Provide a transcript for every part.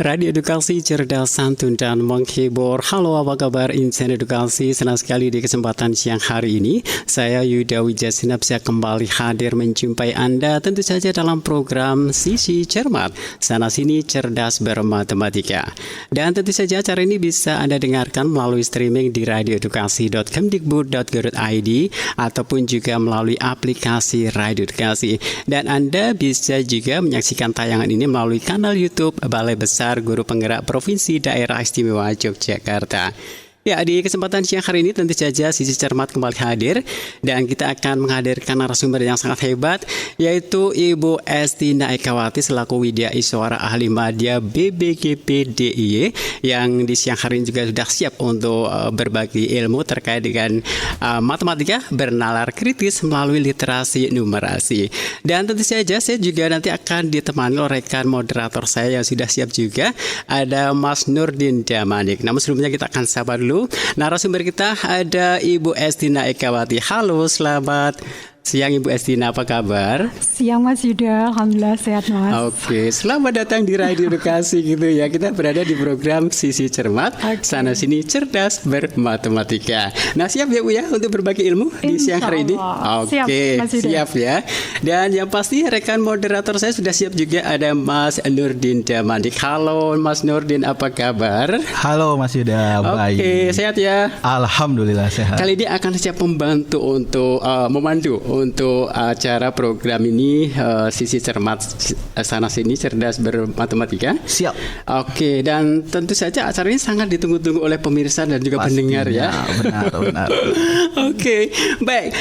Radio Edukasi Cerdas Santun dan Menghibur. Halo, apa kabar insan edukasi? Senang sekali di kesempatan siang hari ini saya Yuda Wijasinap saya kembali hadir menjumpai Anda tentu saja dalam program Sisi Cermat Sana Sini Cerdas Bermatematika. Dan tentu saja acara ini bisa Anda dengarkan melalui streaming di radioedukasi.kemdikbud.go.id ataupun juga melalui aplikasi Radio Edukasi. Dan Anda bisa juga menyaksikan tayangan ini melalui kanal YouTube Balai Besar Guru Penggerak Provinsi Daerah Istimewa Yogyakarta. Ya, di kesempatan siang hari ini tentu saja Sisi Cermat kembali hadir dan kita akan menghadirkan narasumber yang sangat hebat yaitu Ibu Estina Ekawati selaku Widya Iswara Ahli Madya BBGP DIY yang di siang hari ini juga sudah siap untuk berbagi ilmu terkait dengan matematika bernalar kritis melalui literasi numerasi. Dan tentu saja saya juga nanti akan ditemani oleh rekan moderator saya yang sudah siap juga, ada Mas Nurdin Damanik. Namun sebelumnya kita akan sapa dulu narasumber kita, ada Ibu Estina Ekawati. Halo, selamat siang Ibu Estina, apa kabar? Siang Mas Yuda, alhamdulillah sehat Mas. Oke, selamat datang di Radio Edukasi gitu ya. Kita berada di program Sisi Cermat Sana Sini Cerdas Bermatematika. Nah, siap ya Bu ya untuk berbagi ilmu di siang hari ini? Oke, siap ya. Dan yang pasti rekan moderator saya sudah siap juga, ada Mas Nurdin Damanik. Halo Mas Nurdin, apa kabar? Halo Mas Yuda, baik. Oke, sehat ya? Alhamdulillah sehat. Kali ini akan siap membantu untuk memandu untuk acara program ini, Sisi Cermat Sana Sini Cerdas Bermatematika. Siap. Oke, dan tentu saja acara ini sangat ditunggu-tunggu oleh pemirsa dan juga pendengar ya. Benar. Oke, baik.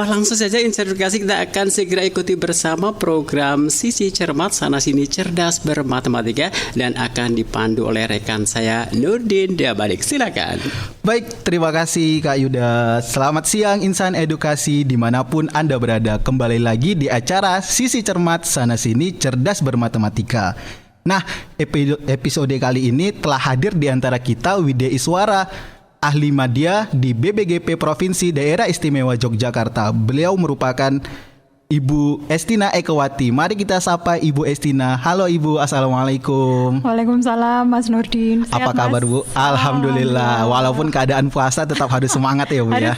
Langsung saja insan edukasi kita akan segera ikuti bersama program Sisi Cermat Sana Sini Cerdas Bermatematika dan akan dipandu oleh rekan saya Nurdin Damanik. Silakan. Baik, terima kasih Kak Yuda. Selamat siang insan edukasi dimanapun Anda berada. Kembali lagi di acara Sisi Cermat Sana Sini Cerdas Bermatematika. Nah, episode kali ini telah hadir di antara kita Widya Iswara, Ahli Madya di BBGP Provinsi Daerah Istimewa Yogyakarta. Beliau merupakan Ibu Estina Ekawati. Mari kita sapa Ibu Estina. Halo Ibu, Assalamualaikum. Waalaikumsalam Mas Nurdin. Sehat, apa kabar Mas? Bu? Alhamdulillah. Walaupun keadaan puasa tetap harus semangat ya Bu ya.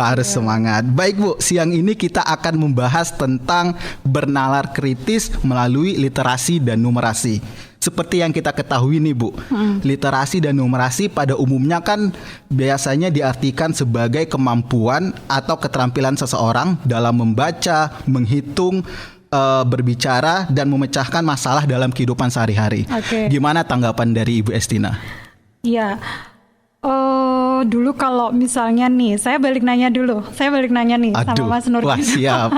Harus semangat. Baik Bu, siang ini kita akan membahas tentang bernalar kritis melalui literasi dan numerasi. Seperti yang kita ketahui nih Bu, literasi dan numerasi pada umumnya kan biasanya diartikan sebagai kemampuan atau keterampilan seseorang dalam membaca, menghitung, berbicara, dan memecahkan masalah dalam kehidupan sehari-hari. Gimana tanggapan dari Ibu Estina? Iya, dulu kalau misalnya nih, saya balik nanya nih sama Mas Nurdin. Wah, siap.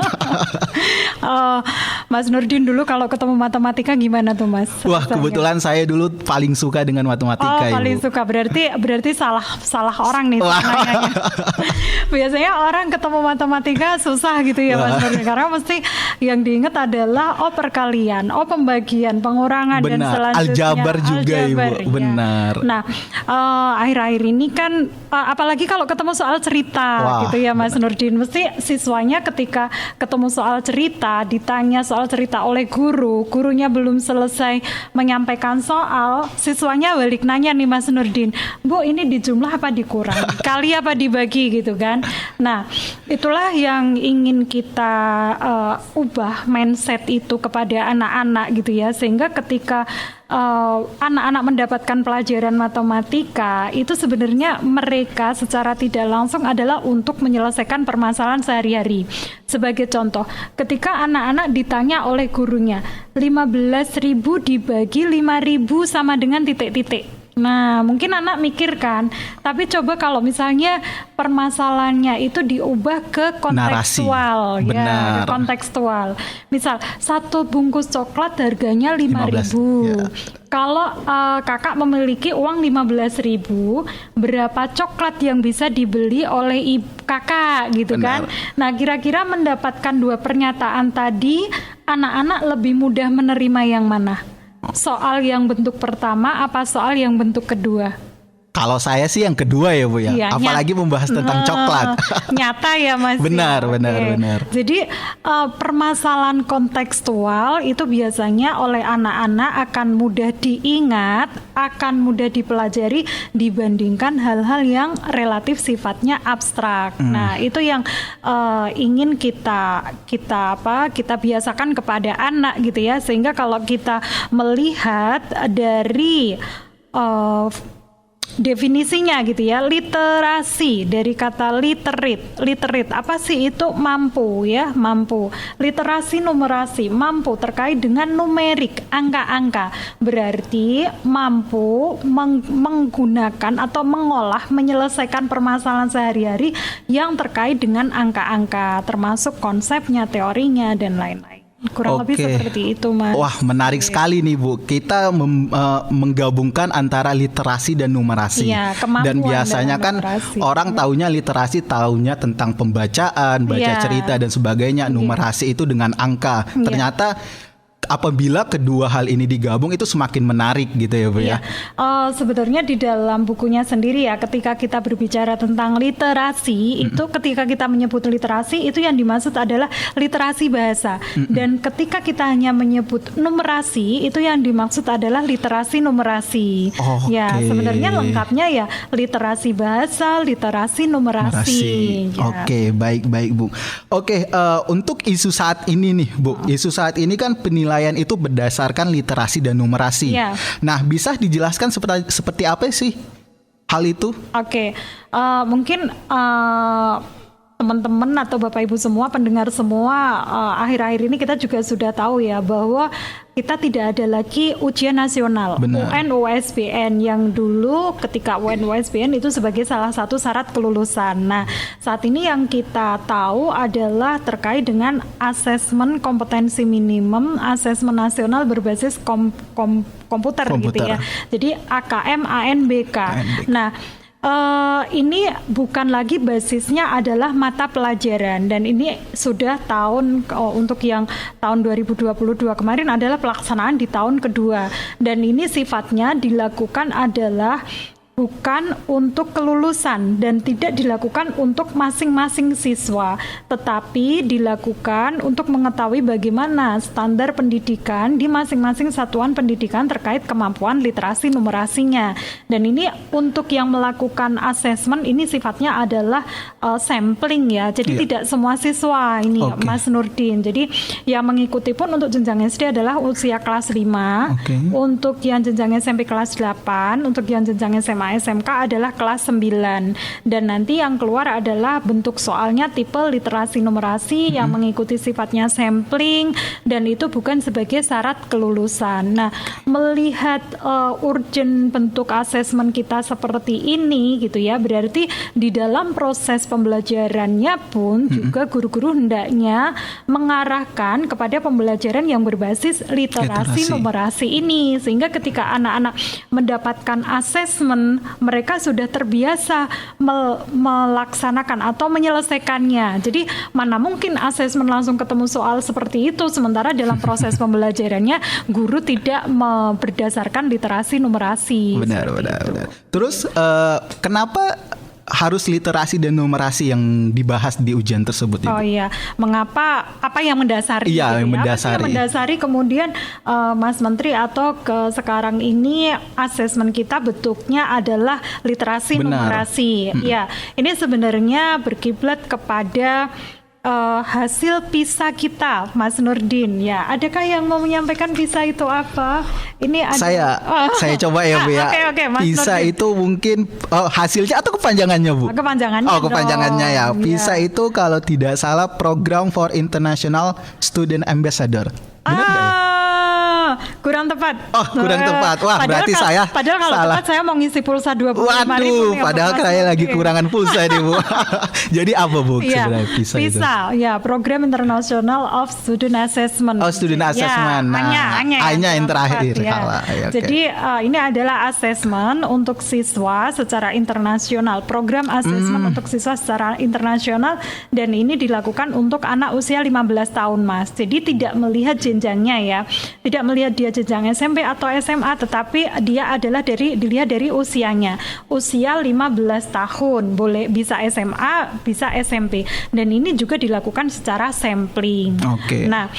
Mas Nurdin dulu kalau ketemu matematika gimana tuh Mas? Wah, kebetulan saya dulu paling suka dengan matematika. Paling Ibu. suka, berarti salah orang nih nanyanya. Biasanya orang ketemu matematika susah gitu ya Mas Nurdin, karena mesti yang diingat adalah perkalian, pembagian, pengurangan, dan selanjutnya aljabar juga Ibu. Ya. Benar. Nah, akhir-akhir ini kan apalagi kalau ketemu soal cerita gitu ya Mas Nurdin, mesti siswanya ketika ketemu soal cerita, ditanya soal cerita oleh gurunya belum selesai menyampaikan soal, siswanya balik nanya nih Mas Nurdin, Bu ini dijumlah apa dikurang, kali apa dibagi gitu kan. Nah, itulah yang ingin kita ubah mindset itu kepada anak-anak gitu ya, sehingga ketika anak-anak mendapatkan pelajaran matematika itu sebenarnya mereka secara tidak langsung adalah untuk menyelesaikan permasalahan sehari-hari. Sebagai contoh, ketika anak-anak ditanya oleh gurunya 15.000 dibagi 5.000 sama dengan titik-titik. Nah, mungkin anak mikir kan, tapi coba kalau misalnya permasalahannya itu diubah ke kontekstual, ya, kontekstual. Misal, satu bungkus coklat harganya 5.000. Ya. Kalau kakak memiliki uang 15.000, berapa coklat yang bisa dibeli oleh kakak gitu. Benar. Kan? Nah, kira-kira mendapatkan dua pernyataan tadi, anak-anak lebih mudah menerima yang mana? Soal yang bentuk pertama apa soal yang bentuk kedua? Kalau saya sih yang kedua ya Bu ya, iya, apalagi membahas tentang coklat. Nyata ya Mas. Benar. Jadi permasalahan kontekstual itu biasanya oleh anak-anak akan mudah diingat, akan mudah dipelajari dibandingkan hal-hal yang relatif sifatnya abstrak. Nah itu yang ingin kita biasakan kepada anak gitu ya, sehingga kalau kita melihat dari definisinya gitu ya, literasi dari kata literate apa sih itu? Mampu ya, mampu. Literasi numerasi, mampu terkait dengan numerik, angka-angka, berarti mampu menggunakan atau mengolah, menyelesaikan permasalahan sehari-hari yang terkait dengan angka-angka, termasuk konsepnya, teorinya dan lain-lain. Kurang lebih seperti itu Mas. Wah menarik sekali nih Bu. Kita menggabungkan antara literasi dan numerasi. Iya, dan biasanya kan orang taunya literasi, taunya tentang pembacaan, baca cerita dan sebagainya. Numerasi itu dengan angka. Ternyata apabila kedua hal ini digabung itu semakin menarik gitu ya Bu ya. Sebenarnya di dalam bukunya sendiri ya, ketika kita berbicara tentang literasi itu ketika kita menyebut literasi itu yang dimaksud adalah literasi bahasa. Dan ketika kita hanya menyebut numerasi itu yang dimaksud adalah literasi numerasi. Ya, sebenarnya lengkapnya ya literasi bahasa, literasi numerasi. Ya. Baik Bu. Untuk isu saat ini nih Bu, isu saat ini kan penilaian itu berdasarkan literasi dan numerasi. Nah, bisa dijelaskan seperti apa sih hal itu? Mungkin teman-teman atau Bapak Ibu semua, pendengar semua, akhir-akhir ini kita juga sudah tahu ya bahwa kita tidak ada lagi ujian nasional UN USBN yang dulu ketika UN USBN itu sebagai salah satu syarat kelulusan. Nah, saat ini yang kita tahu adalah terkait dengan asesmen kompetensi minimum, asesmen nasional berbasis komputer gitu ya. Jadi AKM ANBK. Nah, ini bukan lagi basisnya adalah mata pelajaran, dan ini sudah untuk yang tahun 2022 kemarin adalah pelaksanaan di tahun kedua, dan ini sifatnya dilakukan adalah bukan untuk kelulusan dan tidak dilakukan untuk masing-masing siswa, tetapi dilakukan untuk mengetahui bagaimana standar pendidikan di masing-masing satuan pendidikan terkait kemampuan literasi numerasinya. Dan ini untuk yang melakukan asesmen ini sifatnya adalah sampling ya, jadi tidak semua siswa ini Mas Nurdin. Jadi yang mengikuti pun untuk jenjang SD adalah usia kelas 5, untuk yang jenjang SMP kelas 8, untuk yang jenjang SMA SMK adalah kelas 9, dan nanti yang keluar adalah bentuk soalnya tipe literasi numerasi yang mengikuti sifatnya sampling, dan itu bukan sebagai syarat kelulusan. Nah, melihat urgent bentuk asesmen kita seperti ini gitu ya, berarti di dalam proses pembelajarannya pun juga guru-guru hendaknya mengarahkan kepada pembelajaran yang berbasis literasi numerasi ini, sehingga ketika anak-anak mendapatkan asesmen mereka sudah terbiasa melaksanakan atau menyelesaikannya. Jadi mana mungkin asesmen langsung ketemu soal seperti itu, sementara dalam proses pembelajarannya guru tidak berdasarkan literasi numerasi. Benar. Terus kenapa harus literasi dan numerasi yang dibahas di ujian tersebut? Mengapa? Apa yang mendasari? Iya, yang mendasari. Apa yang mendasari kemudian Mas Menteri atau sekarang ini asesmen kita bentuknya adalah literasi numerasi. Ya, ini sebenarnya berkiblat kepada hasil PISA kita, Mas Nurdin. Ya, adakah yang mau menyampaikan PISA itu apa? Ini ada. Saya coba ya Bu ya. Mas PISA Nurdin. itu mungkin hasilnya atau kepanjangannya Bu? Kepanjangannya. Kepanjangannya ya. PISA itu kalau tidak salah Program for International Student Ambassador. Benar nggak ya? Kurang tepat. Kurang tepat. Wah, berarti saya padahal kalau salah. tepat saya mau ngisi pulsa 25.000. Waduh, padahal saya lagi kurangan pulsa nih Bu. Jadi apa Bu sebenarnya PISA itu? PISA, ya, Program International of Student Assessment. Student Assessment. A-nya yang terakhir. Jadi ini adalah asesmen untuk siswa secara internasional. Program asesmen untuk siswa secara internasional, dan ini dilakukan untuk anak usia 15 tahun, Mas. Jadi tidak melihat jenjangnya ya. Tidak melihat dia jenjang SMP atau SMA, tetapi dia adalah dilihat dari usianya. Usia 15 tahun, bisa SMA, bisa SMP. Dan ini juga dilakukan secara sampling. Nah,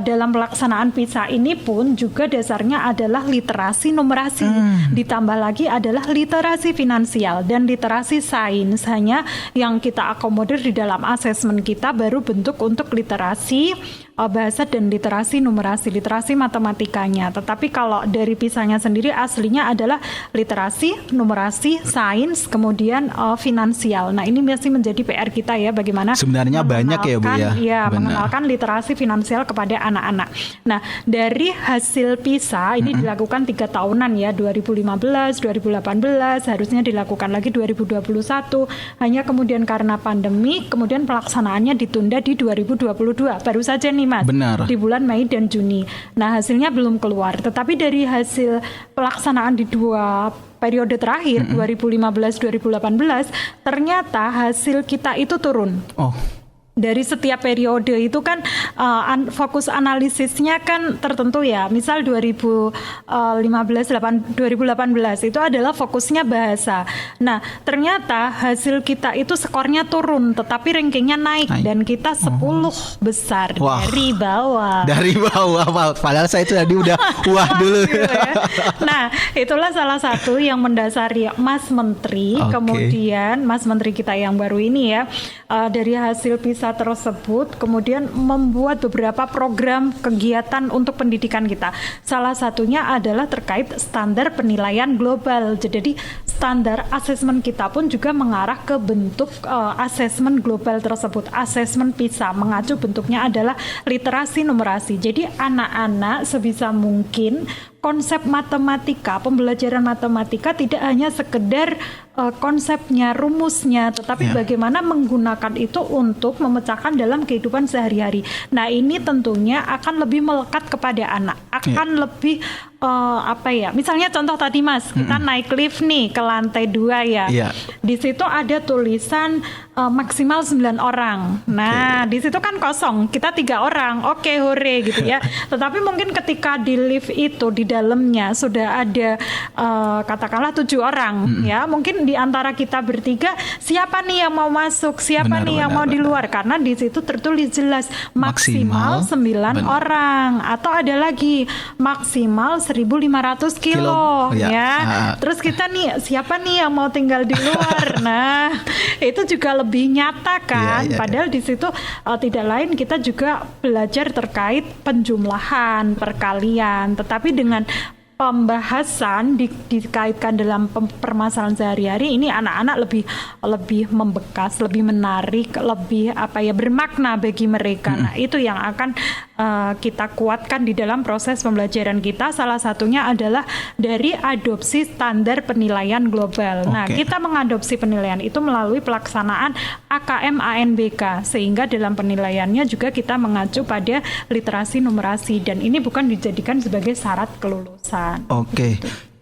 dalam pelaksanaan PISA ini pun juga dasarnya adalah literasi numerasi, ditambah lagi adalah literasi finansial dan literasi sains. Hanya yang kita akomodir di dalam asesmen kita baru bentuk untuk literasi bahasa dan literasi numerasi, literasi matematikanya. Tetapi kalau dari PISA-nya sendiri aslinya adalah literasi, numerasi, sains, kemudian finansial. Nah, ini masih menjadi PR kita ya, bagaimana sebenarnya banyak ya Bu ya. Ya, mengenalkan literasi finansial kepada anak-anak. Nah, dari hasil PISA ini dilakukan 3 tahunan ya, 2015, 2018, harusnya dilakukan lagi 2021. Hanya kemudian karena pandemi, kemudian pelaksanaannya ditunda di 2022. Baru saja nih Mas, benar, di bulan Mei dan Juni. Nah, hasilnya belum keluar. Tetapi dari hasil pelaksanaan di 2 periode terakhir, 2015-2018, ternyata hasil kita itu turun. Dari setiap periode itu kan fokus analisisnya kan tertentu ya. Misal 2018 itu adalah fokusnya bahasa. Nah, ternyata hasil kita itu skornya turun, tetapi rankingnya naik. Dan kita 10 besar. Dari bawah. Dari bawah, padahal saya itu tadi udah dulu. Nah, itulah salah satu yang mendasari Mas Menteri, kemudian Mas Menteri kita yang baru ini ya, dari hasil PISA tersebut kemudian membuat beberapa program kegiatan untuk pendidikan kita. Salah satunya adalah terkait standar penilaian global. Jadi standar asesmen kita pun juga mengarah ke bentuk asesmen global tersebut. Asesmen PISA mengacu bentuknya adalah literasi numerasi. Jadi anak-anak sebisa mungkin konsep matematika, pembelajaran matematika tidak hanya sekedar konsepnya, rumusnya, tetapi bagaimana menggunakan itu untuk memecahkan dalam kehidupan sehari-hari. Nah, ini tentunya akan lebih melekat kepada anak, akan lebih misalnya contoh tadi Mas, kita naik lift nih ke lantai 2 ya. Di situ ada tulisan maksimal 9 orang. Nah, di situ kan kosong, kita 3 orang. Oke, hore gitu ya. Tetapi mungkin ketika di lift itu di dalamnya sudah ada katakanlah 7 orang ya. Mungkin di antara kita bertiga, siapa nih yang mau masuk, siapa nih yang mau di luar, karena di situ tertulis jelas maksimal 9 orang. Atau ada lagi maksimal 1.500 kilo ya. Terus kita nih, siapa nih yang mau tinggal di luar? Nah, itu juga lebih nyata kan. Padahal di situ tidak lain kita juga belajar terkait penjumlahan, perkalian, tetapi dengan pembahasan dikaitkan dalam permasalahan sehari-hari ini anak-anak lebih membekas, lebih menarik, lebih bermakna bagi mereka. Nah, itu yang akan kita kuatkan di dalam proses pembelajaran kita. Salah satunya adalah dari adopsi standar penilaian global. Nah, kita mengadopsi penilaian itu melalui pelaksanaan AKM ANBK, sehingga dalam penilaiannya juga kita mengacu pada literasi numerasi, dan ini bukan dijadikan sebagai syarat kelulusan.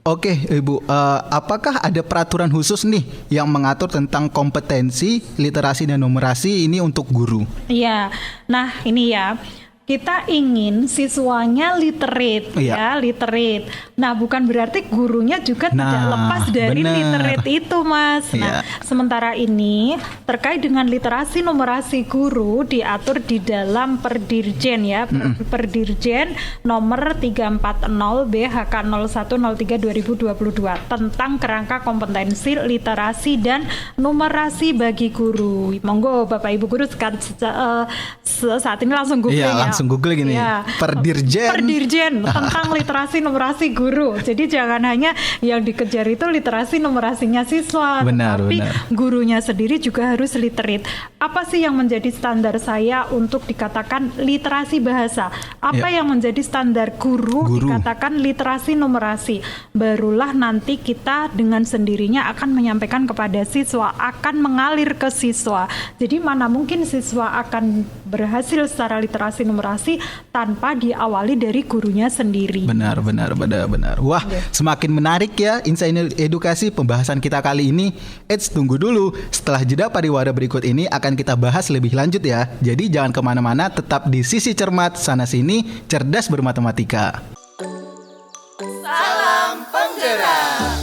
Oke, Ibu, apakah ada peraturan khusus nih yang mengatur tentang kompetensi literasi dan numerasi ini untuk guru? Iya, nah ini ya, kita ingin siswanya literate literate. Nah, bukan berarti gurunya juga tidak lepas dari literate itu, Mas. Nah, sementara ini terkait dengan literasi numerasi guru diatur di dalam Perdirjen ya, Perdirjen nomor 340 BHK 0103 2022 tentang kerangka kompetensi literasi dan numerasi bagi guru. Monggo Bapak Ibu guru saat ini langsung googling ya. Langsung Google gini, Perdirjen tentang literasi numerasi guru. Jadi jangan hanya yang dikejar itu literasi numerasinya siswa, tapi gurunya sendiri juga harus literate. Apa sih yang menjadi standar saya untuk dikatakan literasi bahasa? Apa yang menjadi standar guru dikatakan literasi numerasi? Barulah nanti kita dengan sendirinya akan menyampaikan kepada siswa, akan mengalir ke siswa. Jadi mana mungkin siswa akan berhasil secara literasi numerasi tanpa diawali dari gurunya sendiri. Benar. Wah, semakin menarik ya Insight Edukasi pembahasan kita kali ini. Tunggu dulu. Setelah jeda pariwara berikut ini akan kita bahas lebih lanjut ya. Jadi jangan kemana-mana, tetap di Sisi Cermat, sana sini cerdas bermatematika. penggerak.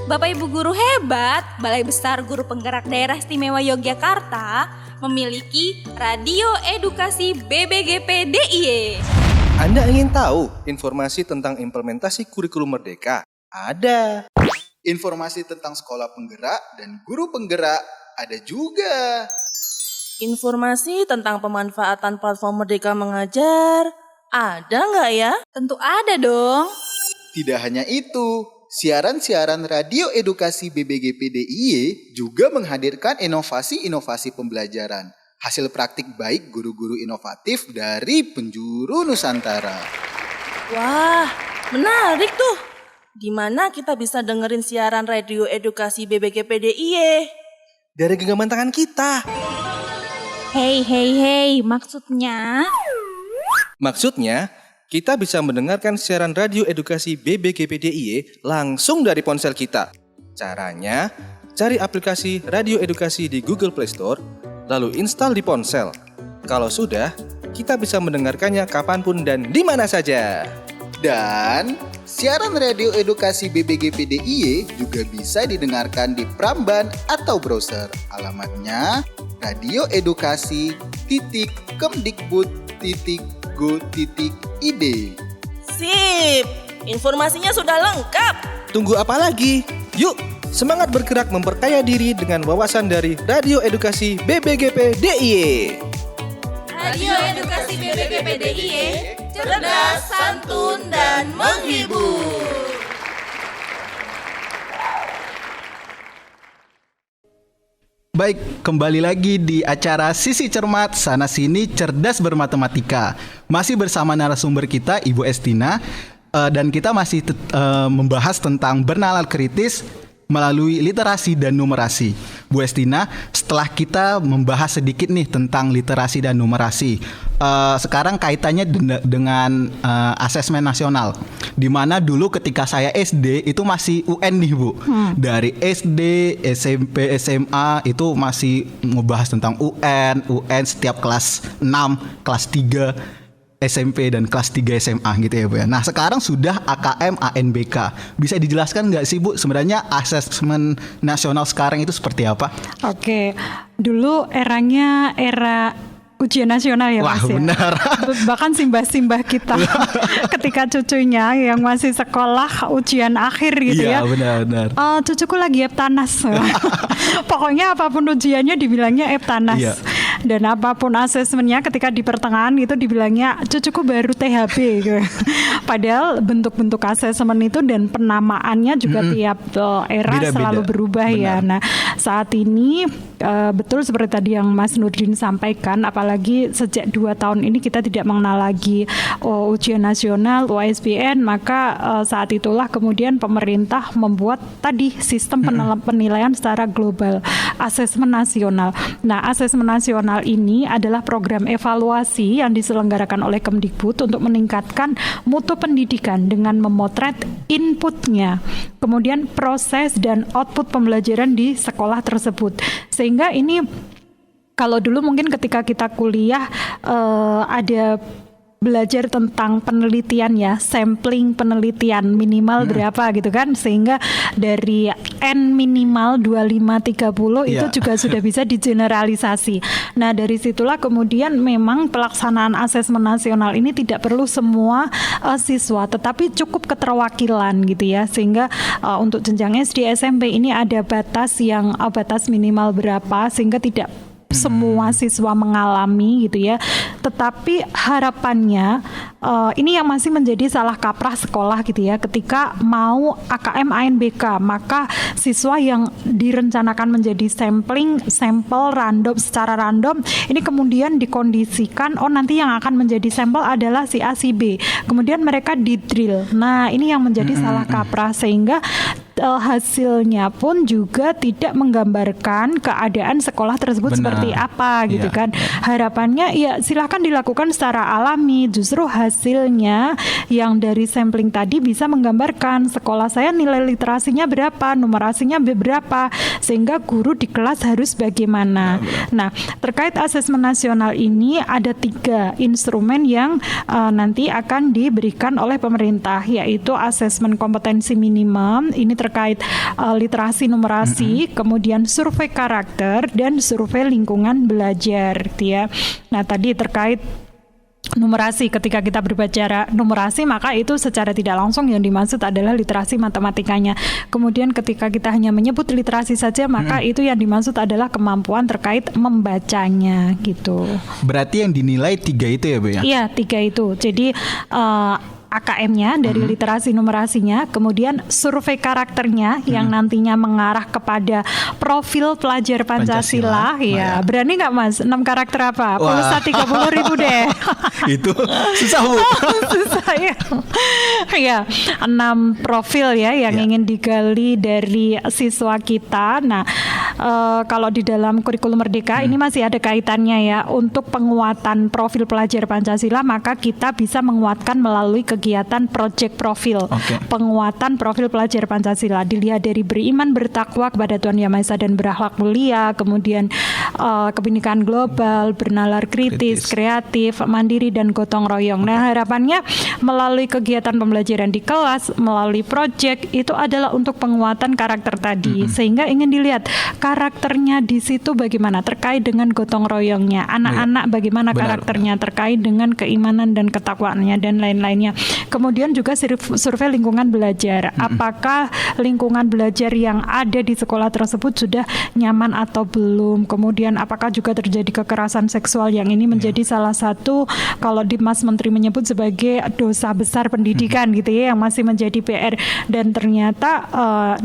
Bapak Ibu guru hebat, Balai Besar Guru Penggerak Daerah Istimewa Yogyakarta memiliki Radio Edukasi BBGP DIY. Anda ingin tahu informasi tentang implementasi kurikulum merdeka? Ada. Informasi tentang sekolah penggerak dan guru penggerak ada juga. Informasi tentang pemanfaatan platform Merdeka Mengajar ada nggak ya? Tentu ada dong. Tidak hanya itu, siaran-siaran Radio Edukasi BBGP DIY juga menghadirkan inovasi-inovasi pembelajaran, hasil praktik baik guru-guru inovatif dari penjuru Nusantara. Wah, menarik tuh. Gimana kita bisa dengerin siaran Radio Edukasi BBGP DIY? Dari genggaman tangan kita. Hey, maksudnya? Maksudnya, kita bisa mendengarkan siaran Radio Edukasi BBGP DIY langsung dari ponsel kita. Caranya, cari aplikasi Radio Edukasi di Google Play Store, lalu install di ponsel. Kalau sudah, kita bisa mendengarkannya kapanpun dan di mana saja. Dan siaran Radio Edukasi BBGP DIY juga bisa didengarkan di Pramban atau browser. Alamatnya radioedukasi.kemdikbud.go.id. Sip, informasinya sudah lengkap. Tunggu apa lagi? Yuk, semangat bergerak memperkaya diri dengan wawasan dari Radio Edukasi BBGP DIY. Radio Edukasi BBGP DIY, cerdas, santun, dan menghibur. Baik, kembali lagi di acara Sisi Cermat Sana Sini Cerdas Bermatematika. Masih bersama narasumber kita Ibu Estina, dan kita masih membahas tentang bernalar kritis melalui literasi dan numerasi. Bu Estina, setelah kita membahas sedikit nih tentang literasi dan numerasi, sekarang kaitannya dengan asesmen nasional. Dimana dulu ketika saya SD itu masih UN nih Bu. Dari SD, SMP, SMA itu masih membahas tentang UN setiap kelas 6, kelas 3 SMP dan kelas 3 SMA gitu ya Bu ya. Nah sekarang sudah AKM ANBK. Bisa dijelaskan nggak sih Bu sebenarnya asesmen nasional sekarang itu seperti apa? Oke, dulu eranya era ujian nasional ya Wah, Mas ya. Benar. Bahkan simbah-simbah kita ketika cucunya yang masih sekolah ujian akhir gitu ya. Iya benar. Cucuku lagi Eptanas. Pokoknya apapun ujiannya dibilangnya Eptanas. Iya. Dan apapun asesmennya ketika di pertengahan itu dibilangnya cucuku baru THB gitu. Padahal bentuk-bentuk asesmen itu dan penamaannya juga tiap era Beda-beda. selalu berubah. Benar. Ya. Nah saat ini betul seperti tadi yang Mas Nurdin sampaikan, apalagi sejak 2 tahun ini kita tidak mengenal lagi ujian nasional, UASBN, maka saat itulah kemudian pemerintah membuat tadi sistem penilaian secara global, asesmen nasional. Nah, asesmen nasional ini adalah program evaluasi yang diselenggarakan oleh Kemdikbud untuk meningkatkan mutu pendidikan dengan memotret inputnya, kemudian proses dan output pembelajaran di sekolah tersebut. Sehingga ini kalau dulu mungkin ketika kita kuliah ada belajar tentang penelitian ya, sampling penelitian minimal berapa gitu kan, sehingga dari N minimal 25-30 itu juga sudah bisa digeneralisasi. Nah dari situlah kemudian memang pelaksanaan asesmen nasional ini tidak perlu semua siswa, tetapi cukup keterwakilan gitu ya, sehingga untuk jenjang SD SMP ini ada batas yang batas minimal berapa, sehingga tidak semua siswa mengalami gitu ya. Tetapi harapannya ini yang masih menjadi salah kaprah sekolah gitu ya, ketika mau AKM ANBK, maka siswa yang direncanakan menjadi sampel random secara random ini kemudian dikondisikan nanti yang akan menjadi sampel adalah si A si B, kemudian mereka di drill. Nah ini yang menjadi salah kaprah, sehingga hasilnya pun juga tidak menggambarkan keadaan sekolah tersebut seperti apa gitu kan. Harapannya ya silakan dilakukan secara alami, justru hasilnya yang dari sampling tadi bisa menggambarkan sekolah saya nilai literasinya berapa, numerasinya berapa, sehingga guru di kelas harus bagaimana. Nah, terkait asesmen nasional ini ada 3 instrumen yang nanti akan diberikan oleh pemerintah, yaitu asesmen kompetensi minimum, ini terkait literasi numerasi, kemudian survei karakter dan survei lingkungan belajar gitu ya. Nah, tadi terkait numerasi, ketika kita berbicara numerasi maka itu secara tidak langsung yang dimaksud adalah literasi matematikanya. Kemudian ketika kita hanya menyebut literasi saja maka itu yang dimaksud adalah kemampuan terkait membacanya gitu. Berarti yang dinilai 3 itu ya Bu ya? Iya, 3 itu. Jadi AKM-nya dari literasi numerasinya, kemudian survei karakternya yang nantinya mengarah kepada profil pelajar Pancasila. Ya, berani nggak Mas? 6 karakter apa? Pulsa 30.000 deh. Itu susah Bu. Susah ya. Ya, 6 profil ya yang ingin digali dari siswa kita. Nah, kalau di dalam kurikulum Merdeka ini masih ada kaitannya ya. Untuk penguatan profil pelajar Pancasila maka kita bisa menguatkan melalui kegiatan project profil, penguatan profil pelajar Pancasila, dilihat dari beriman bertakwa kepada Tuhan Yang Maha Esa dan berakhlak mulia, kemudian kebinekaan global, bernalar kritis, kreatif, mandiri dan gotong royong. Nah, harapannya melalui kegiatan pembelajaran di kelas, melalui project itu adalah untuk penguatan karakter tadi, sehingga ingin dilihat karakternya di situ bagaimana terkait dengan gotong royongnya, anak-anak bagaimana karakternya terkait dengan keimanan dan ketakwaannya dan lain-lainnya. Kemudian juga survei lingkungan belajar. Apakah lingkungan belajar yang ada di sekolah tersebut sudah nyaman atau belum? Kemudian apakah juga terjadi kekerasan seksual yang ini menjadi salah satu kalau di Mas Menteri menyebut sebagai dosa besar pendidikan gitu ya, yang masih menjadi PR. Dan ternyata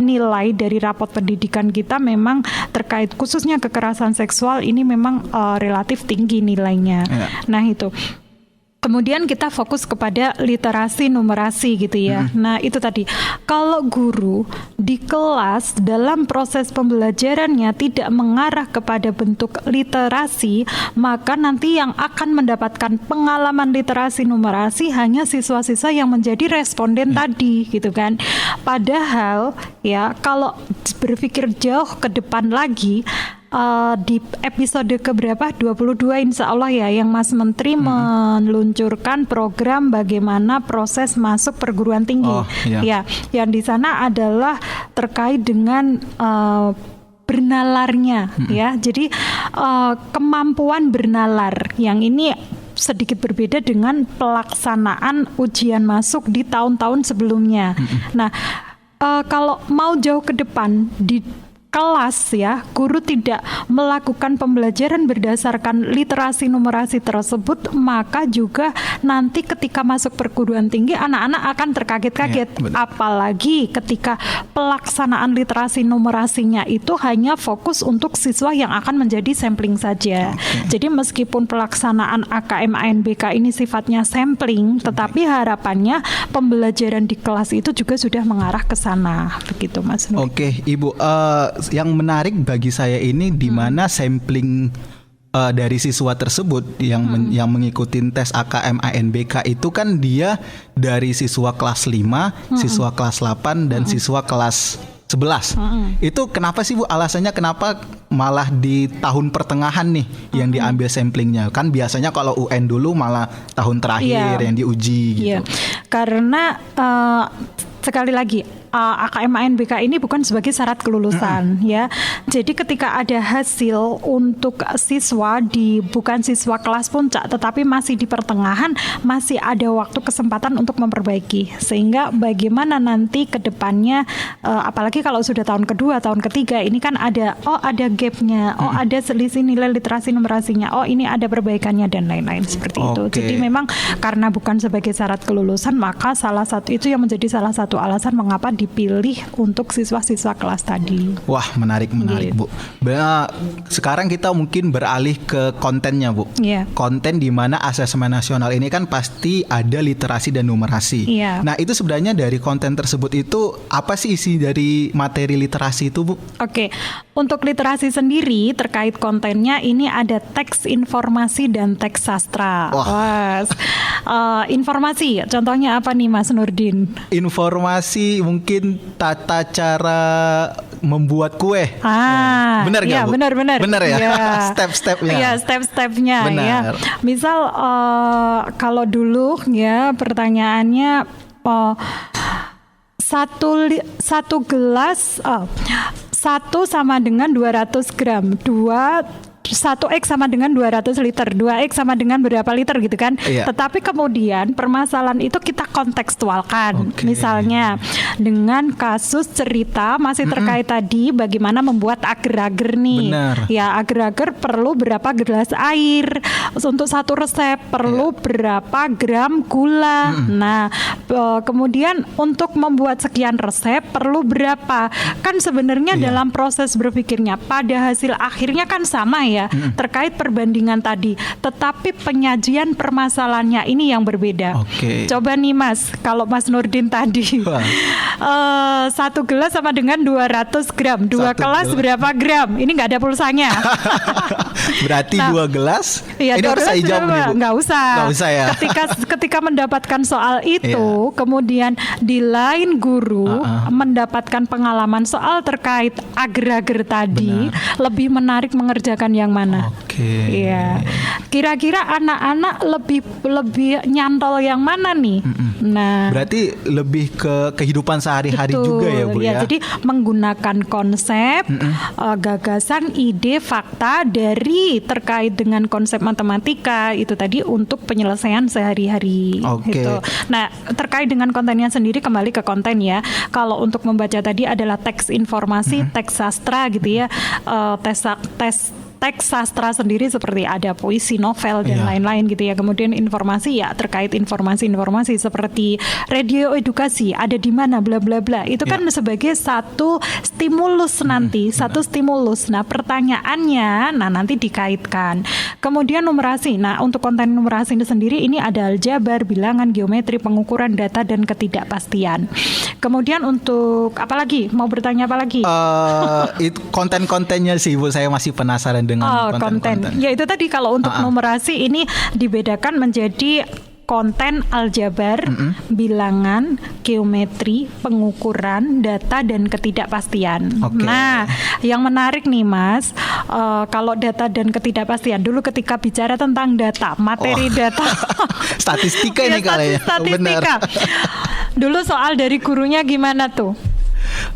nilai dari rapot pendidikan kita memang terkait khususnya kekerasan seksual ini memang relatif tinggi nilainya. Nah itu. Kemudian kita fokus kepada literasi numerasi gitu ya. Nah itu tadi, kalau guru di kelas dalam proses pembelajarannya tidak mengarah kepada bentuk literasi, maka nanti yang akan mendapatkan pengalaman literasi numerasi hanya siswa-siswa yang menjadi responden tadi gitu kan. Padahal ya kalau berpikir jauh ke depan lagi, di episode keberapa 22 insya Allah ya yang Mas Menteri meluncurkan program bagaimana proses masuk perguruan tinggi. Ya, yang di sana adalah terkait dengan bernalarnya ya. Jadi kemampuan bernalar yang ini sedikit berbeda dengan pelaksanaan ujian masuk di tahun-tahun sebelumnya. Nah, kalau mau jauh ke depan di kelas ya, guru tidak melakukan pembelajaran berdasarkan literasi numerasi tersebut, maka juga nanti ketika masuk perguruan tinggi anak-anak akan terkaget-kaget. Apalagi ketika pelaksanaan literasi numerasinya itu hanya fokus untuk siswa yang akan menjadi sampling saja. Jadi meskipun pelaksanaan AKM ANBK ini sifatnya sampling, tetapi harapannya pembelajaran di kelas itu juga sudah mengarah ke sana. Begitu Mas Nur. Oke, Ibu, yang menarik bagi saya ini di mana sampling dari siswa tersebut yang mengikuti tes AKM ANBK itu kan dia dari siswa kelas 5, siswa kelas 8 dan siswa kelas 11. Itu kenapa sih Bu alasannya kenapa malah di tahun pertengahan nih yang diambil samplingnya? Kan biasanya kalau UN dulu malah tahun terakhir yang diuji gitu. Karena sekali lagi AKM ANBK ini bukan sebagai syarat kelulusan ya. Jadi ketika ada hasil untuk siswa bukan siswa kelas puncak tetapi masih di pertengahan, masih ada waktu kesempatan untuk memperbaiki. Sehingga bagaimana nanti ke depannya apalagi kalau sudah tahun kedua, tahun ketiga ini kan ada gapnya, ada selisih nilai literasi numerasinya, ini ada perbaikannya dan lain-lain seperti itu. Jadi memang karena bukan sebagai syarat kelulusan, maka salah satu itu yang menjadi salah satu alasan mengapa dipilih untuk siswa-siswa kelas tadi. Wah, menarik Bu. Sekarang kita mungkin beralih ke kontennya, Bu. Konten di mana asesmen nasional ini kan pasti ada literasi dan numerasi. Nah, itu sebenarnya dari konten tersebut itu apa sih isi dari materi literasi itu, Bu? Oke. Untuk literasi sendiri terkait kontennya ini ada teks informasi dan teks sastra. Informasi, contohnya apa nih Mas Nurdin? Informasi mungkin tata cara membuat kue. Benar nggak, Bu? Benar ya. Step-stepnya. Iya, step-stepnya. Benar. Ya. Misal kalau dulu ya pertanyaannya satu gelas 1 sama dengan 200 gram, 1X sama dengan 200 liter, 2X sama dengan berapa liter gitu kan. Tetapi kemudian permasalahan itu kita kontekstualkan. Misalnya dengan kasus cerita masih terkait tadi bagaimana membuat agar-agar nih. Ya, agar-agar perlu berapa gelas air. Untuk satu resep perlu berapa gram gula. Nah, kemudian untuk membuat sekian resep perlu berapa. Kan sebenarnya dalam proses berpikirnya pada hasil akhirnya kan sama ya. Terkait perbandingan tadi, tetapi penyajian permasalahannya ini yang berbeda. Coba nih Mas, kalau Mas Nurdin tadi 1 gelas sama dengan 200 gram, 2 gelas berapa gram? Ini nggak ada pulsanya. Berarti 2 gelas? Iya, ini harus saya jawab nih, Bu? Nggak usah Ya. Ketika mendapatkan soal itu, kemudian di lain guru mendapatkan pengalaman soal terkait agar-agar tadi, lebih menarik mengerjakan yang mana? Iya. Kira-kira anak-anak lebih nyantol yang mana nih? Nah, berarti lebih ke kehidupan sehari-hari juga ya, Bu ya. Jadi menggunakan konsep, gagasan, ide, fakta dari terkait dengan konsep matematika itu tadi untuk penyelesaian sehari-hari. Gitu. Nah, terkait dengan kontennya sendiri kembali ke konten ya. Kalau untuk membaca tadi adalah teks informasi, teks sastra gitu ya. Teks sastra sendiri seperti ada puisi, novel dan lain-lain gitu ya. Kemudian informasi ya terkait informasi seperti radio edukasi ada di mana bla bla bla. Itu kan sebagai satu stimulus nanti, satu stimulus. Nah, pertanyaannya nanti dikaitkan. Kemudian numerasi. Nah, untuk konten numerasi ini sendiri ini ada aljabar, bilangan, geometri, pengukuran data dan ketidakpastian. Kemudian untuk apa lagi? Mau bertanya apa lagi? Itu konten-kontennya sih, Bu. Saya masih penasaran dengan konten. Ya itu tadi kalau untuk numerasi ini dibedakan menjadi konten aljabar, bilangan, geometri, pengukuran, data dan ketidakpastian. Nah, yang menarik nih Mas, kalau data dan ketidakpastian dulu ketika bicara tentang data, materi data, statistika ini kali ya. Statistika. Dulu soal dari gurunya gimana tuh?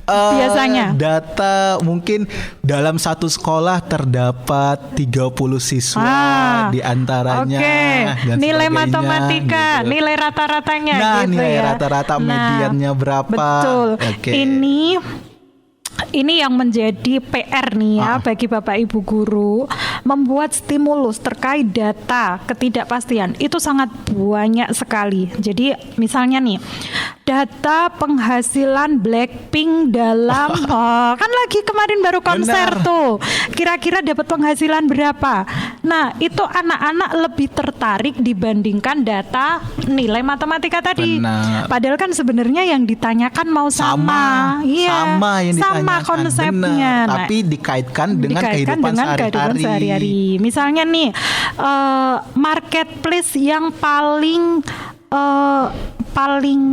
Biasanya data mungkin dalam satu sekolah terdapat 30 siswa di antaranya dan nilai matematika gitu. Nilai rata-ratanya gitu nilai ya. Rata-rata mediannya berapa? Betul. Ini yang menjadi PR nih ya bagi Bapak Ibu guru, membuat stimulus terkait data ketidakpastian itu sangat banyak sekali. Jadi misalnya nih, data penghasilan Blackpink dalam kan lagi kemarin baru konser tuh. Kira-kira dapat penghasilan berapa? Nah, itu anak-anak lebih tertarik dibandingkan data nilai matematika tadi. Padahal kan sebenarnya yang ditanyakan mau sama. Sama yang ditanyakan. Sama konsepnya. Nah, tapi dikaitkan dengan kehidupan sehari-hari. Misalnya nih, marketplace yang paling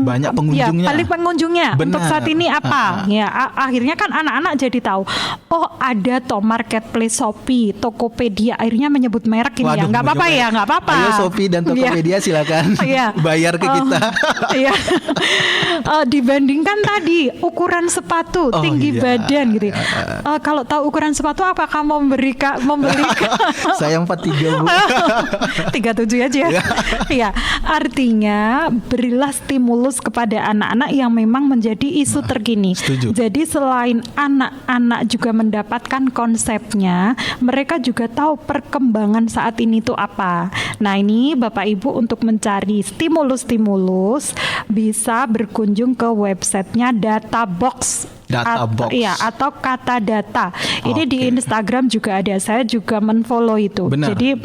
banyak pengunjungnya. Paling pengunjungnya untuk saat ini apa? Ya, akhirnya kan anak-anak jadi tahu. Oh, ada toh marketplace Shopee, Tokopedia. Akhirnya menyebut merek ini. Ya, nggak apa-apa ya, nggak apa-apa. Ayo Shopee dan Tokopedia silakan bayar ke kita. Dibandingkan tadi ukuran sepatu, tinggi badan gitu. Kalau tahu ukuran sepatu, apakah membeli? Saya 43 Bu. 37 aja. Iya, artinya berilah stimulus kepada anak-anak yang memang menjadi isu terkini. Setuju. Jadi selain anak-anak juga mendapatkan konsepnya, mereka juga tahu perkembangan saat ini itu apa. Nah ini Bapak Ibu untuk mencari stimulus-stimulus bisa berkunjung ke websitenya Databox. Atau Kata Data. Ini di Instagram juga ada. Saya juga menfollow itu. Benar. Jadi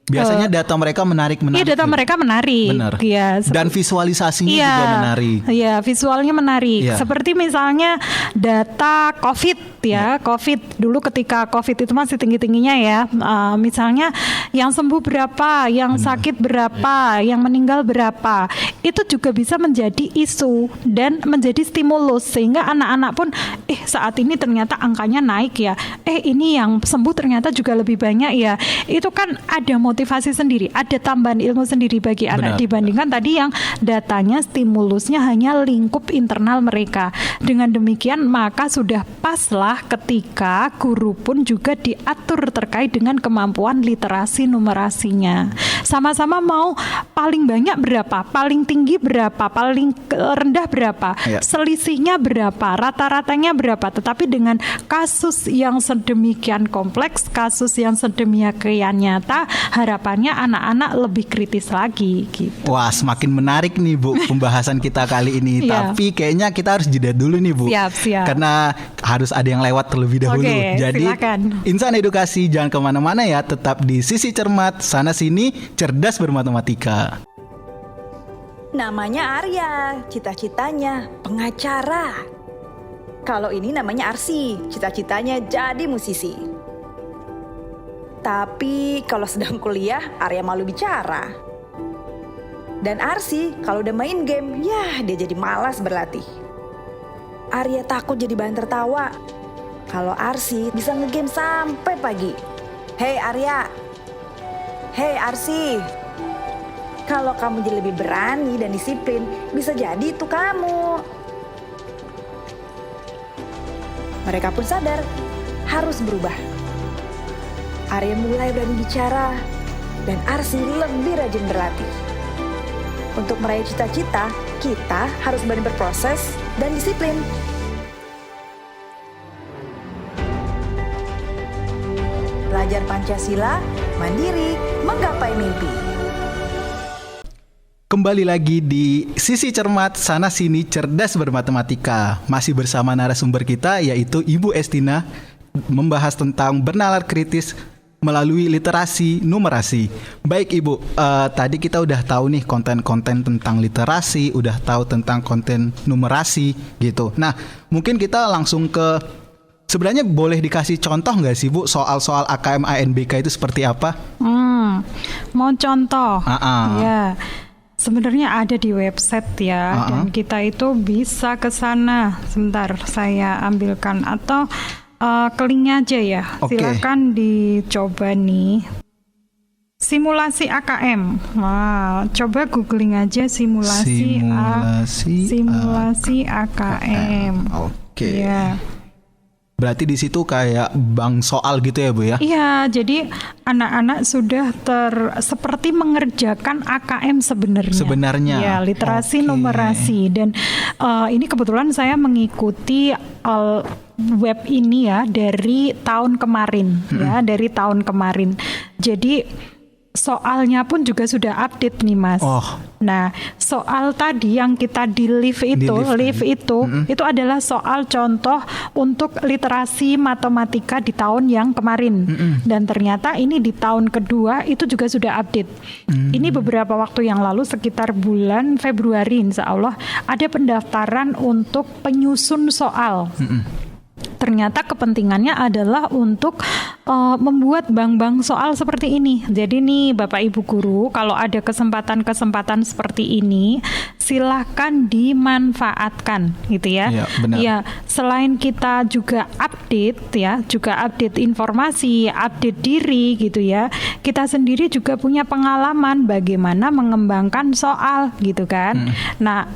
biasanya data mereka menarik. Iya, data mereka menarik. Benar. Ya, dan visualisasinya juga menarik. Iya, visualnya menarik. Ya. Seperti misalnya data COVID ya. COVID dulu ketika COVID itu masih tinggi-tingginya ya. Misalnya yang sembuh berapa, yang sakit berapa, yang meninggal berapa. Itu juga bisa menjadi isu dan menjadi stimulus sehingga anak-anak pun saat ini ternyata angkanya naik ya. Ini yang sembuh ternyata juga lebih banyak ya. Itu kan ada motivasi sendiri, ada tambahan ilmu sendiri bagi anak. Dibandingkan tadi yang datanya stimulusnya hanya lingkup internal mereka. Dengan demikian maka sudah paslah ketika guru pun juga diatur terkait dengan kemampuan literasi numerasinya. Sama-sama mau paling banyak berapa, paling tinggi berapa, paling rendah berapa, selisihnya berapa, rata-ratanya berapa. Tetapi dengan kasus yang sedemikian kompleks, kasus yang sedemikian nyata, harapannya anak-anak lebih kritis lagi gitu. Wah, semakin menarik nih Bu pembahasan kita kali ini. Tapi kayaknya kita harus jeda dulu nih Bu. Siap. Karena harus ada yang lewat terlebih dahulu. Jadi silakan. Insan Edukasi jangan kemana-mana ya. Tetap di Sisi Cermat, sana sini cerdas bermatematika. Namanya Arya, cita-citanya pengacara. Kalau ini namanya Arsi, cita-citanya jadi musisi. Tapi kalau sedang kuliah, Arya malu bicara. Dan Arsi kalau udah main game, dia jadi malas berlatih. Arya takut jadi bahan tertawa. Kalau Arsi bisa ngegame sampai pagi. Hei Arya, hei Arsi, kalau kamu jadi lebih berani dan disiplin, bisa jadi itu kamu. Mereka pun sadar harus berubah. Arya mulai berani bicara dan Arsi lebih rajin berlatih. Untuk meraih cita-cita, kita harus berani berproses dan disiplin. Belajar Pancasila, mandiri, menggapai mimpi. Kembali lagi di Sisi Cermat, sana sini cerdas bermatematika. Masih bersama narasumber kita yaitu Ibu Estina, membahas tentang bernalar kritis melalui literasi numerasi. Baik Ibu, tadi kita udah tahu nih konten-konten tentang literasi, udah tahu tentang konten numerasi gitu. Nah, mungkin kita langsung ke, sebenarnya boleh dikasih contoh nggak sih Bu soal-soal AKM ANBK itu seperti apa? Mau contoh? Ya. Sebenarnya ada di website ya, dan kita itu bisa ke sana. Sebentar, saya ambilkan atau ke linknya aja ya. Silakan dicoba nih. Simulasi AKM. Wah, coba googling aja simulasi AKM. Oke. Ya. Berarti di situ kayak bank soal gitu ya Bu ya? Iya, jadi anak-anak sudah seperti mengerjakan AKM sebenarnya. Ya, literasi numerasi. Dan ini kebetulan saya mengikuti web ini ya dari tahun kemarin dari tahun kemarin. Jadi soalnya pun juga sudah update nih Mas. Nah, soal tadi yang kita di live itu adalah soal contoh untuk literasi matematika di tahun yang kemarin. Dan ternyata ini di tahun kedua itu juga sudah update. Ini beberapa waktu yang lalu sekitar bulan Februari insya Allah ada pendaftaran untuk penyusun soal. Ternyata kepentingannya adalah untuk membuat bank-bank soal seperti ini. Jadi nih Bapak Ibu Guru, kalau ada kesempatan-kesempatan seperti ini, silahkan dimanfaatkan gitu ya. Iya, benar. Ya, selain kita juga update ya, juga update informasi, update diri gitu ya. Kita sendiri juga punya pengalaman bagaimana mengembangkan soal gitu kan. Nah,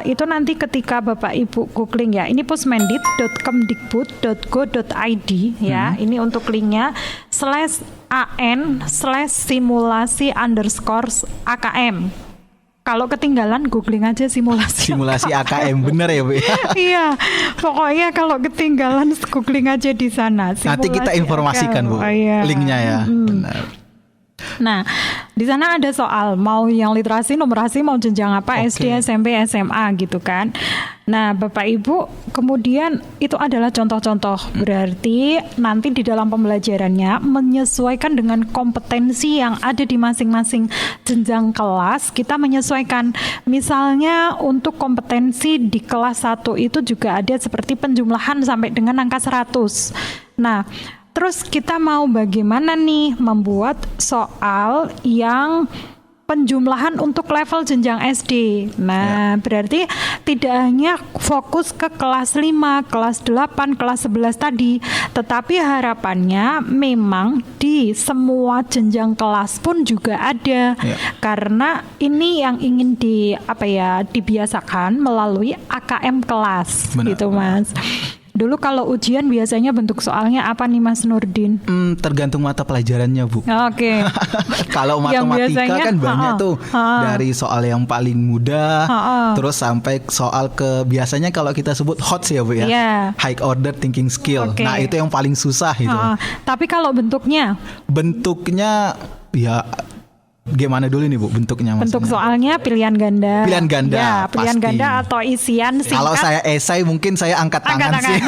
itu nanti ketika Bapak Ibu googling ya, ini pusmendit.kemdikbud.go.id ya. Ini untuk linknya /an/simulasi_AKM. Kalau ketinggalan googling aja simulasi AKM, bener ya Bu? Iya, pokoknya kalau ketinggalan googling aja di sana. Nanti kita informasikan Bu, linknya ya. Benar. Nah, di sana ada soal mau yang literasi, numerasi, mau jenjang apa, SD, SMP, SMA gitu kan. Nah, Bapak Ibu, kemudian itu adalah contoh-contoh. Berarti nanti di dalam pembelajarannya menyesuaikan dengan kompetensi yang ada di masing-masing jenjang kelas. Kita menyesuaikan. Misalnya untuk kompetensi di kelas 1 itu juga ada seperti penjumlahan sampai dengan angka 100. Nah, terus kita mau bagaimana nih membuat soal yang penjumlahan untuk level jenjang SD. Nah, berarti tidak hanya fokus ke kelas 5, kelas 8, kelas 11 tadi, tetapi harapannya memang di semua jenjang kelas pun juga ada. Karena ini yang ingin dibiasakan melalui AKM kelas. Benar. Gitu, Mas. Dulu kalau ujian biasanya bentuk soalnya apa nih Mas Nurdin? Tergantung mata pelajarannya Bu. Oke. Kalau matematika biasanya, kan banyak tuh dari soal yang paling mudah, terus sampai soal ke biasanya kalau kita sebut HOTS ya Bu ya, high order thinking skill. Nah itu yang paling susah itu. Tapi kalau bentuknya? Bentuknya ya. Gimana dulu nih Bu bentuknya? Bentuk soalnya pilihan ganda. Pilihan ganda. Ya, pilihan ganda atau isian singkat. Kalau saya esai mungkin saya angkat tangan sih.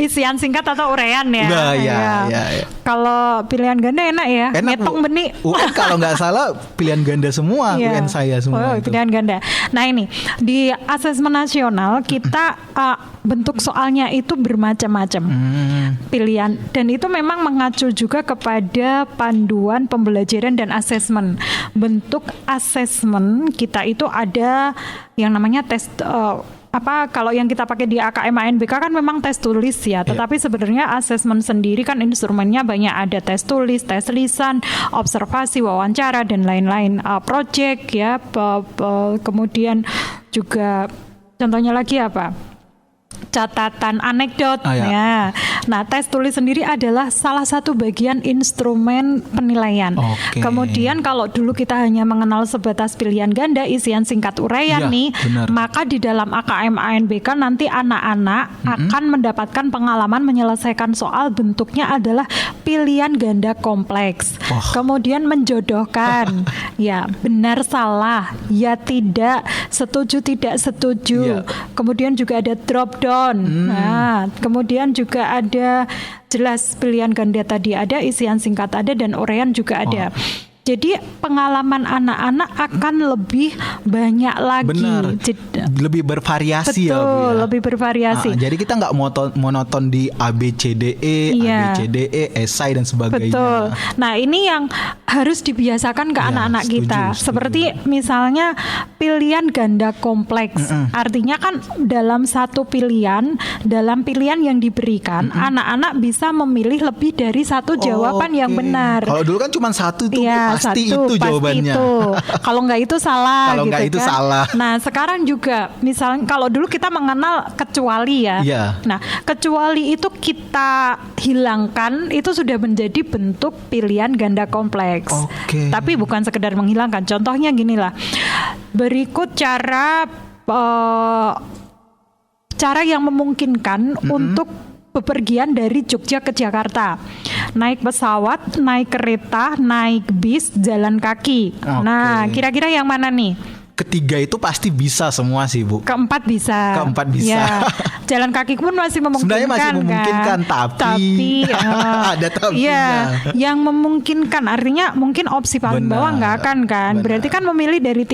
Isian singkat atau uraian ya. Nah, ya. Kalau pilihan ganda enak ya. Ngitung benih. UN kalau nggak salah pilihan ganda semua. UN saya semua. Pilihan ganda. Nah ini di asesmen nasional kita bentuk soalnya itu bermacam-macam pilihan, dan itu memang mengacu juga kepada panduan pembelajaran dan asesmen. Bentuk asesmen kita itu ada yang namanya tes kalau yang kita pakai di AKM ANBK kan memang tes tulis ya, tetapi sebenarnya asesmen sendiri kan instrumennya banyak, ada tes tulis, tes lisan, observasi, wawancara dan lain-lain, project ya, kemudian juga contohnya lagi apa? Catatan anekdot ya. Nah, tes tulis sendiri adalah salah satu bagian instrumen penilaian. Kemudian kalau dulu kita hanya mengenal sebatas pilihan ganda, isian singkat uraian maka di dalam AKM ANBK nanti anak-anak akan mendapatkan pengalaman menyelesaikan soal bentuknya adalah pilihan ganda kompleks. Kemudian menjodohkan ya, benar salah, ya tidak, setuju tidak setuju. Kemudian juga ada drop down. Nah, kemudian juga ada jelas pilihan ganda tadi ada, isian singkat ada, dan uraian juga ada. Jadi pengalaman anak-anak akan lebih banyak lagi. Benar. Lebih bervariasi. Betul, ya Bu ya. Lebih bervariasi. Jadi kita nggak monoton di ABCDE, ABCDE, esai dan sebagainya. Betul. Nah ini yang harus dibiasakan ke anak-anak kita. Seperti misalnya pilihan ganda kompleks. Artinya kan dalam satu pilihan, dalam pilihan yang diberikan, anak-anak bisa memilih lebih dari satu jawaban yang benar. Kalau dulu kan cuma satu tuh. Pasti itu jawabannya. Kalau nggak itu salah. Kalau nggak itu salah. Nah sekarang juga misalnya kalau dulu kita mengenal kecuali ya. Nah kecuali itu kita hilangkan, itu sudah menjadi bentuk pilihan ganda kompleks. Tapi bukan sekedar menghilangkan. Contohnya ginilah. Berikut cara yang memungkinkan untuk bepergian dari Jogja ke Jakarta. Naik pesawat, naik kereta, naik bis, jalan kaki. Nah, kira-kira yang mana nih? Ketiga itu pasti bisa semua sih Bu. Keempat bisa. Ya. Jalan kaki pun masih memungkinkan. Sebenarnya masih memungkinkan, kan? tapi ada tapinya. Iya, yang memungkinkan artinya mungkin opsi paling bawah nggak akan kan. Berarti kan memilih dari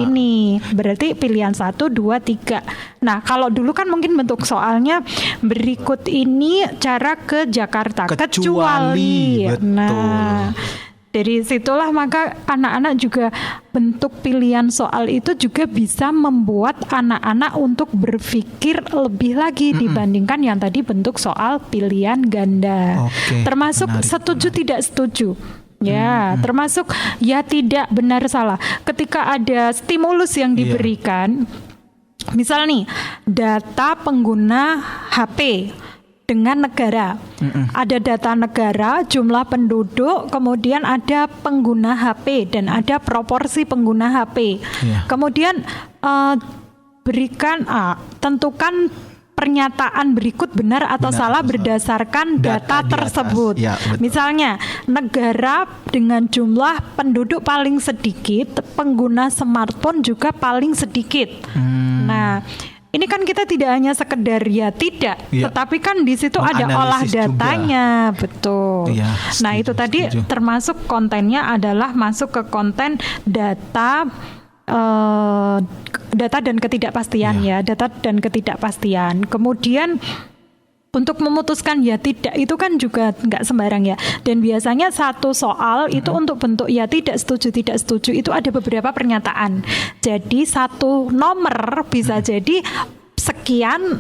ini. Berarti pilihan 1, 2, 3. Nah, kalau dulu kan mungkin bentuk soalnya berikut ini cara ke Jakarta. Kecuali. Betul. Nah, dari situlah maka anak-anak juga bentuk pilihan soal itu juga bisa membuat anak-anak untuk berpikir lebih lagi dibandingkan yang tadi bentuk soal pilihan ganda. Termasuk setuju tidak setuju. Ya, termasuk ya tidak, benar salah. Ketika ada stimulus yang diberikan, misal nih data pengguna HP dengan negara. Ada data negara, jumlah penduduk, kemudian ada pengguna HP dan ada proporsi pengguna HP. Kemudian tentukan pernyataan berikut benar atau salah berdasarkan data tersebut. Misalnya, negara dengan jumlah penduduk paling sedikit, pengguna smartphone juga paling sedikit. Nah, ini kan kita tidak hanya sekedar tetapi kan di situ ada olah datanya, betul. Nah, itu tadi termasuk kontennya adalah masuk ke konten data dan ketidakpastian data dan ketidakpastian. Kemudian untuk memutuskan tidak itu kan juga nggak sembarang ya. Dan biasanya satu soal itu untuk bentuk tidak setuju itu ada beberapa pernyataan. Jadi satu nomor bisa jadi sekian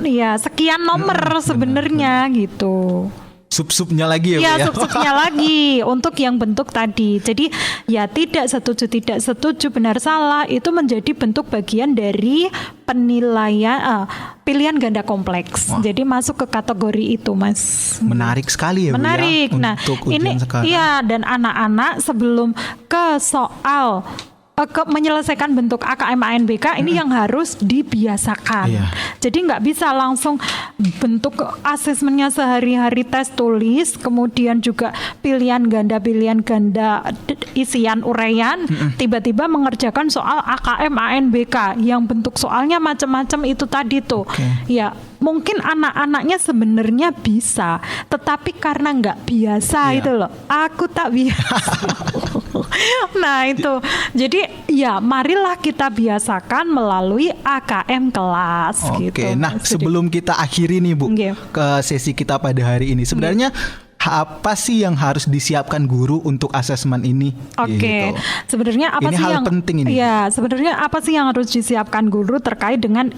nomor sebenarnya gitu. Sub-subnya lagi ya, sub-subnya lagi untuk yang bentuk tadi. Jadi tidak setuju, benar salah itu menjadi bentuk bagian dari penilaian pilihan ganda kompleks. Jadi masuk ke kategori itu, Mas. Menarik sekali ya, menarik. Bu, ya, nah, ini dan anak-anak sebelum ke soal menyelesaikan bentuk AKM ANBK ini yang harus dibiasakan. Jadi nggak bisa langsung bentuk asesmennya sehari-hari tes tulis, kemudian juga pilihan ganda isian uraian, tiba-tiba mengerjakan soal AKM ANBK yang bentuk soalnya macam-macam itu tadi tuh. Ya, mungkin anak-anaknya sebenarnya bisa, tetapi karena nggak biasa itu loh. Aku tak biasa. Nah itu, jadi marilah kita biasakan melalui AKM kelas. Gitu. Nah sebelum kita akhiri nih Bu ke sesi kita pada hari ini, sebenarnya apa sih yang harus disiapkan guru untuk asesmen ini? Gitu. Sebenarnya apa ini sih hal yang penting ini? Sebenarnya apa sih yang harus disiapkan guru terkait dengan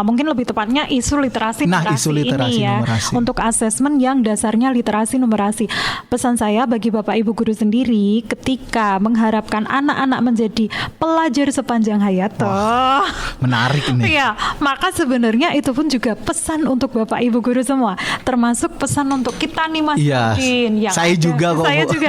mungkin lebih tepatnya isu literasi numerasi ini ya, untuk asesmen yang dasarnya literasi numerasi. Pesan saya bagi Bapak Ibu guru sendiri ketika mengharapkan anak-anak menjadi pelajar sepanjang hayat. Menarik nih. Maka sebenarnya itu pun juga pesan untuk Bapak Ibu guru semua, termasuk pesan untuk kita nih Mas Nurdin. Saya juga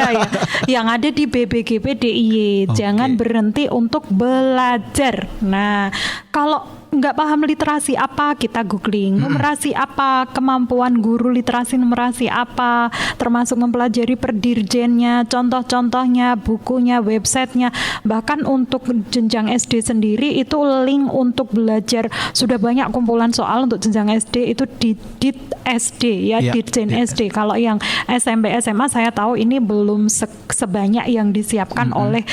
ya. Yang ada di BBGP DIY. Jangan berhenti untuk belajar. Nah, kalau nggak paham literasi apa, kita googling. Numerasi apa, kemampuan guru literasi numerasi apa, termasuk mempelajari perdirjennya, contoh-contohnya, bukunya, websitenya. Bahkan untuk jenjang SD sendiri itu link untuk belajar. Sudah banyak kumpulan soal untuk jenjang SD itu di DIT SD Ditjen SD. Kalau yang SMP SMA saya tahu ini belum sebanyak yang disiapkan oleh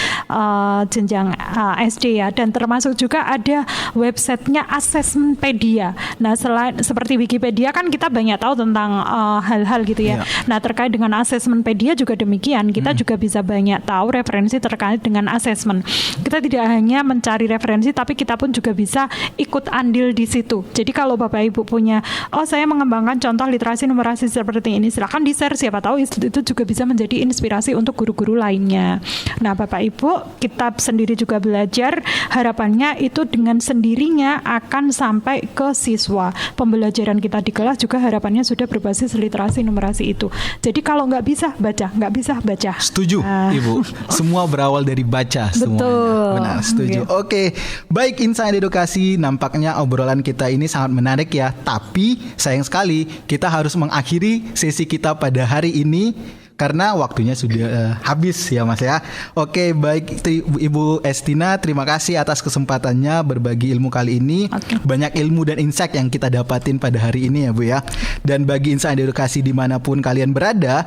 jenjang SD ya. Dan termasuk juga ada website Assessmentpedia. Nah, selain seperti Wikipedia kan kita banyak tahu tentang hal-hal gitu ya. Nah, terkait dengan Assessmentpedia juga demikian. Kita juga bisa banyak tahu referensi terkait dengan asesmen. Kita tidak hanya mencari referensi, tapi kita pun juga bisa ikut andil di situ. Jadi kalau Bapak Ibu punya, saya mengembangkan contoh literasi numerasi seperti ini, silakan di-share. Siapa tahu itu juga bisa menjadi inspirasi untuk guru-guru lainnya. Nah, Bapak Ibu, kita sendiri juga belajar. Harapannya itu dengan sendirinya akan sampai ke siswa. Pembelajaran kita di kelas juga harapannya sudah berbasis literasi numerasi itu. Jadi kalau nggak bisa baca. Setuju, Ibu. Semua berawal dari baca. Betul. Benar, setuju. Oke, baik Insight Edukasi. Nampaknya obrolan kita ini sangat menarik ya. Tapi sayang sekali kita harus mengakhiri sesi kita pada hari ini, karena waktunya sudah habis ya Mas ya. Oke, baik Ibu Estina, terima kasih atas kesempatannya berbagi ilmu kali ini. Banyak ilmu dan insight yang kita dapatin pada hari ini ya Bu ya. Dan bagi Insight Edukasi dimanapun kalian berada,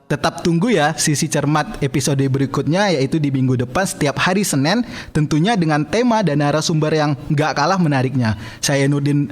tetap tunggu ya sisi cermat episode berikutnya, yaitu di minggu depan setiap hari Senin, tentunya dengan tema dan narasumber yang gak kalah menariknya. Saya Nurdin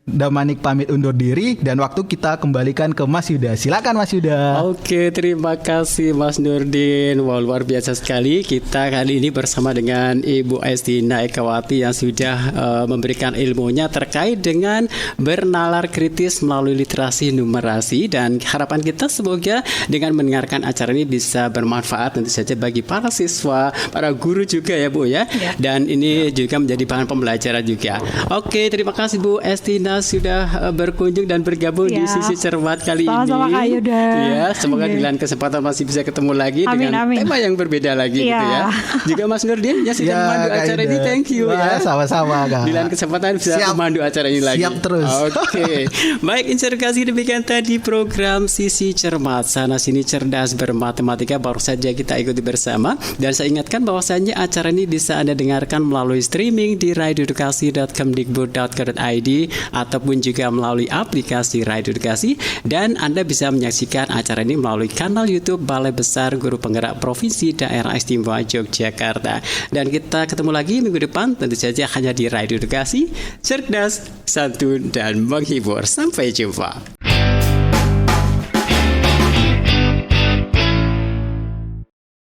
Damanik pamit undur diri, dan waktu kita kembalikan ke Mas Yuda. Silakan Mas Yuda. Oke, terima kasih Mas Nurdin. Wow, luar biasa sekali. Kita kali ini bersama dengan Ibu Estina Ekawati yang sudah memberikan ilmunya terkait dengan bernalar kritis melalui literasi numerasi, dan harapan kita semoga dengan mendengarkan acara ini bisa bermanfaat tentu saja bagi para siswa, para guru juga ya Bu ya. Dan ini juga menjadi bahan pembelajaran juga. Oke, terima kasih Bu Estina. Yuda sudah berkunjung dan bergabung di sisi cermat kali sama-sama ini. Kak Yuda. Ya, semoga di lain kesempatan masih bisa ketemu lagi dengan tema yang berbeda lagi gitu ya. Juga Mas Nurdin yang sudah memandu acara ini, thank you. Wah, sama-sama Kak. Di lain kesempatan bisa memandu acara ini lagi. Siap terus. Oke. Baik, inserkasi demikian tadi program Sisi Cermat. Sana sini cerdas bermatematika baru saja kita ikuti bersama. Dan saya ingatkan bahwasannya acara ini bisa Anda dengarkan melalui streaming di radioedukasi.kemdikbud.go.id ataupun juga melalui aplikasi Radio Edukasi, dan Anda bisa menyaksikan acara ini melalui kanal YouTube Balai Besar Guru Penggerak Provinsi Daerah Istimewa Yogyakarta. Dan kita ketemu lagi minggu depan, tentu saja hanya di Radio Edukasi, cerdas, santun, dan menghibur. Sampai jumpa.